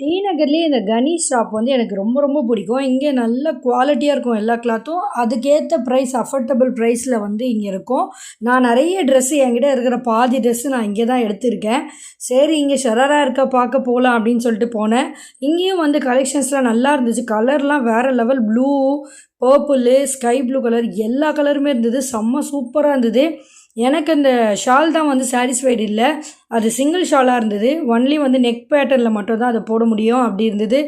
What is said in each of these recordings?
D நகர்லேயே இந்த Ganesh shop வந்து எனக்கு ரொம்ப ரொம்ப பிடிக்கும். இங்கே நல்ல குவாலிட்டியாக இருக்கும் எல்லா கிளாத்தும். அதுக்கேற்ற ப்ரைஸ் அஃபோர்டபுள் ப்ரைஸில் வந்து இங்கே இருக்கும். நான் நிறைய ட்ரெஸ்ஸு என்கிட்ட இருக்கிற பாதி ட்ரெஸ்ஸு நான் இங்கே தான் எடுத்திருக்கேன். சரி இங்கே ஷராரா இருக்கா பார்க்க போகலாம் அப்படின்னு சொல்லிட்டு போனேன். இங்கேயும் வந்து கலெக்ஷன்ஸ்லாம் நல்லா இருந்துச்சு. கலர்லாம் வேறு level blue, purple, sky blue colour எல்லா கலருமே இருந்தது. செம்ம சூப்பராக இருந்தது. எனக்கு அந்த ஷால் தான் வந்து சாட்டிஸ்ஃபைடு இல்ல. அது சிங்கிள் ஷாலாக இருந்தது. ஒன்லி வந்து நெக் பேட்டர்னில் மட்டும் தான் அதை போட முடியும் அப்படி இருந்தது.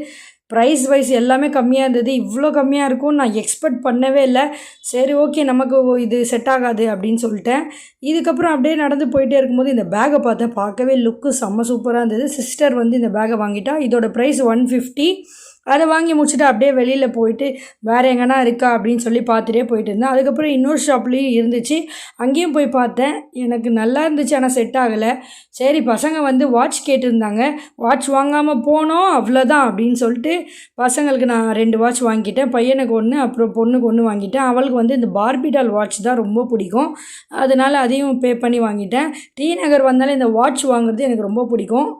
ப்ரைஸ் வைஸ் எல்லாமே கம்மியாக இருந்தது. இவ்வளோ கம்மியாக இருக்கும்னு நான் எக்ஸ்பெக்ட் பண்ணவே இல்லை. சரி ஓகே நமக்கு இது செட் ஆகாது அப்படின்னு சொல்லிட்டேன். இதுக்கப்புறம் அப்படியே நடந்து போயிட்டே இருக்கும்போது இந்த பேக்கை பார்த்தேன். பார்க்கவே லுக்கு செம்ம சூப்பராக இருந்தது. சிஸ்டர் வந்து இந்த பேக்கை வாங்கிட்டா. இதோட ப்ரைஸ் 150. அதை வாங்கி முடிச்சுட்டு அப்படியே வெளியில் போயிட்டு வேறு எங்கன்னா இருக்கா அப்படின்னு சொல்லி பார்த்துட்டே போயிட்டு இருந்தேன். அதுக்கப்புறம் இன்னொரு ஷாப்லேயும் இருந்துச்சு. அங்கேயும் போய் பார்த்தேன். எனக்கு நல்லா இருந்துச்சு, ஆனால் செட் ஆகலை. சரி பசங்க வந்து வாட்ச் கேட்டிருந்தாங்க. வாட்ச் வாங்காமல் போனோம் அவ்வளோதான் அப்படின்னு சொல்லிட்டு பசங்களுக்கு நான் 2 வாட்ச் வாங்கிட்டேன். பையனுக்கு 1 அப்புறம் பொண்ணுக்கு 1 வாங்கிட்டேன். அவளுக்கு வந்து இந்த பார்பிடால் வாட்ச் தான் ரொம்ப பிடிக்கும். அதனால் அதையும் பே பண்ணி வாங்கிட்டேன். டி நகர் வந்தாலே இந்த வாட்ச் வாங்குறது எனக்கு ரொம்ப பிடிக்கும்.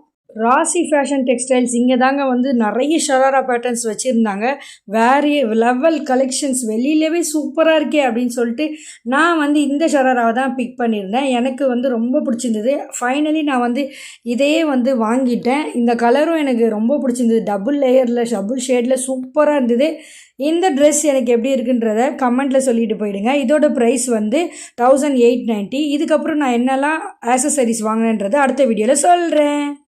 ராசி ஃபேஷன் டெக்ஸ்டைல்ஸ் இங்கே தாங்க வந்து நிறைய ஷராரா பேட்டர்ன்ஸ் வச்சுருந்தாங்க. வேறு லெவல் கலெக்ஷன்ஸ் வெளியிலவே சூப்பராக இருக்கே அப்படின்னு சொல்லிட்டு நான் வந்து இந்த ஷராராவை தான் பிக் பண்ணியிருந்தேன். எனக்கு வந்து ரொம்ப பிடிச்சிருந்தது. ஃபைனலி நான் வந்து இதையே வந்து வாங்கிட்டேன். இந்த கலரும் எனக்கு ரொம்ப பிடிச்சிருந்தது. டபுள் லேயரில் டபுள் ஷேடில் சூப்பராக இருந்தது. இந்த ட்ரெஸ் எனக்கு எப்படி இருக்குன்றத கமெண்ட்டில் சொல்லிட்டு போயிடுங்க. இதோட ப்ரைஸ் வந்து 1890. இதுக்கப்புறம் நான் என்னெல்லாம் ஆக்சசரிஸ் வாங்கினேன்றதை அடுத்த வீடியோவில் சொல்கிறேன்.